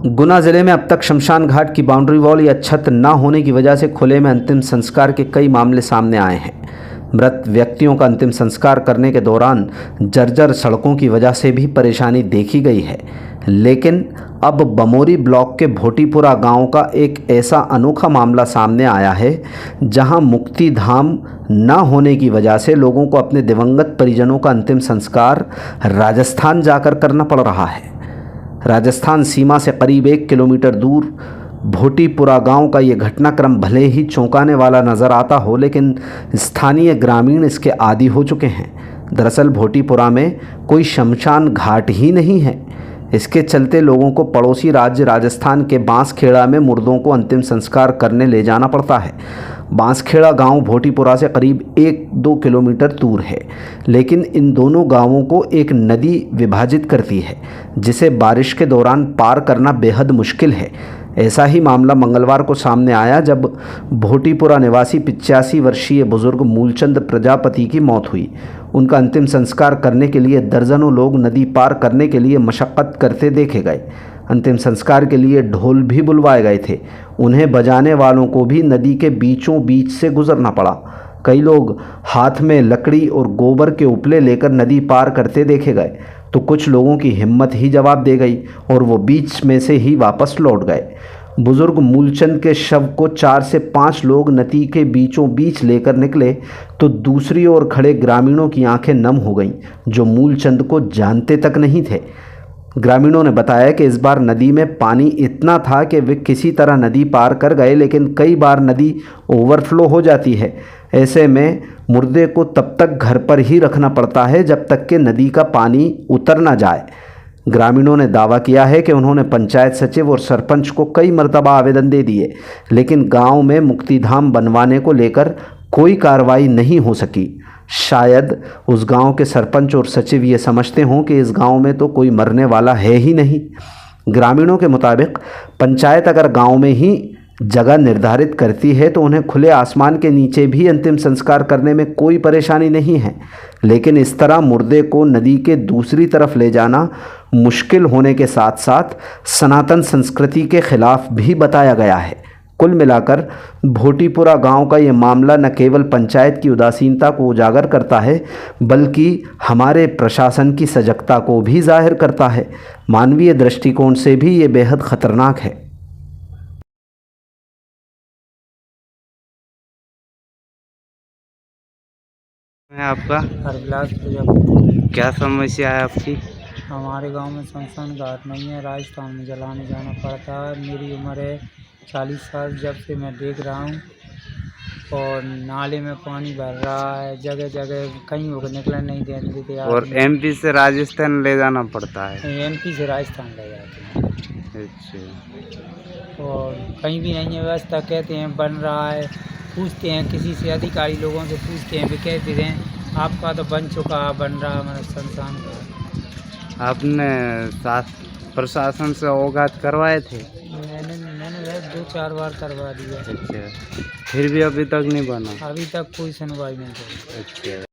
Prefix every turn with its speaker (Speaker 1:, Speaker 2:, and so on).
Speaker 1: गुना जिले में अब तक शमशान घाट की बाउंड्री वॉल या छत न होने की वजह से खुले में अंतिम संस्कार के कई मामले सामने आए हैं। मृत व्यक्तियों का अंतिम संस्कार करने के दौरान जर्जर सड़कों की वजह से भी परेशानी देखी गई है। लेकिन अब बमोरी ब्लॉक के भोटीपुरा गांव का एक ऐसा अनोखा मामला सामने आया है जहां मुक्ति धाम न होने की वजह से लोगों को अपने दिवंगत परिजनों का अंतिम संस्कार राजस्थान जाकर करना पड़ रहा है। राजस्थान सीमा से करीब 1 किलोमीटर दूर भोटीपुरा गांव का ये घटनाक्रम भले ही चौंकाने वाला नज़र आता हो, लेकिन स्थानीय ग्रामीण इसके आदी हो चुके हैं। दरअसल भोटीपुरा में कोई शमशान घाट ही नहीं है। इसके चलते लोगों को पड़ोसी राज्य राजस्थान के बांसखेड़ा में मुर्दों को अंतिम संस्कार करने ले जाना पड़ता है। बांसखेड़ा गांव भोटीपुरा से करीब 1-2 किलोमीटर दूर है, लेकिन इन दोनों गांवों को एक नदी विभाजित करती है, जिसे बारिश के दौरान पार करना बेहद मुश्किल है। ऐसा ही मामला मंगलवार को सामने आया जब भोटीपुरा निवासी 85 वर्षीय बुजुर्ग मूलचंद प्रजापति की मौत हुई। उनका अंतिम संस्कार करने के लिए दर्जनों लोग नदी पार करने के लिए मशक्क़त करते देखे गए। अंतिम संस्कार के लिए ढोल भी बुलवाए गए थे। उन्हें बजाने वालों को भी नदी के बीचों बीच से गुजरना पड़ा। कई लोग हाथ में लकड़ी और गोबर के उपले लेकर नदी पार करते देखे गए, तो कुछ लोगों की हिम्मत ही जवाब दे गई और वो बीच में से ही वापस लौट गए। बुजुर्ग मूलचंद के शव को 4 से 5 लोग नदी के बीचों बीच लेकर निकले तो दूसरी ओर खड़े ग्रामीणों की आंखें नम हो गईं, जो मूलचंद को जानते तक नहीं थे। ग्रामीणों ने बताया कि इस बार नदी में पानी इतना था कि वे किसी तरह नदी पार कर गए, लेकिन कई बार नदी ओवरफ्लो हो जाती है। ऐसे में मुर्दे को तब तक घर पर ही रखना पड़ता है जब तक कि नदी का पानी उतर ना जाए। ग्रामीणों ने दावा किया है कि उन्होंने पंचायत सचिव और सरपंच को कई मरतबा आवेदन दे दिए, लेकिन गांव में मुक्तिधाम बनवाने को लेकर कोई कार्रवाई नहीं हो सकी। शायद उस गांव के सरपंच और सचिव ये समझते हों कि इस गांव में तो कोई मरने वाला है ही नहीं। ग्रामीणों के मुताबिक पंचायत अगर गांव में ही जगह निर्धारित करती है तो उन्हें खुले आसमान के नीचे भी अंतिम संस्कार करने में कोई परेशानी नहीं है, लेकिन इस तरह मुर्दे को नदी के दूसरी तरफ ले जाना मुश्किल होने के साथ साथ सनातन संस्कृति के खिलाफ भी बताया गया है। कुल मिलाकर भोटीपुरा गांव का ये मामला न केवल पंचायत की उदासीनता को उजागर करता है, बल्कि हमारे प्रशासन की सजगता को भी जाहिर करता है। मानवीय दृष्टिकोण से भी ये बेहद खतरनाक है।
Speaker 2: है आपका
Speaker 3: हरविलास प्रजापति।
Speaker 2: क्या समस्या है आपकी?
Speaker 3: हमारे गांव में शमशान घाट नहीं है, राजस्थान में जलाने जाना पड़ता है। मेरी उम्र है 40 साल, जब से मैं देख रहा हूँ। और नाले में पानी भर रहा है, जगह जगह कहीं होकर निकलने नहीं देते।
Speaker 2: और एमपी से राजस्थान ले जाना पड़ता है?
Speaker 3: एमपी से राजस्थान ले जाते हैं।
Speaker 2: अच्छा।
Speaker 3: और कहीं भी नहीं है व्यवस्था, कहते हैं बन रहा है। पूछते हैं किसी से, अधिकारी लोगों से पूछते हैं, वे कहते हैं आपका तो बन चुका है, बन रहा है हमारा शमशान घाट।
Speaker 2: आपने प्रशासन से अवगत करवाए थे?
Speaker 3: मैंने 2-4 बार करवा दिया।
Speaker 2: अच्छा, फिर भी अभी तक नहीं बना?
Speaker 3: अभी तक कोई सुनवाई नहीं हुई।
Speaker 2: अच्छा।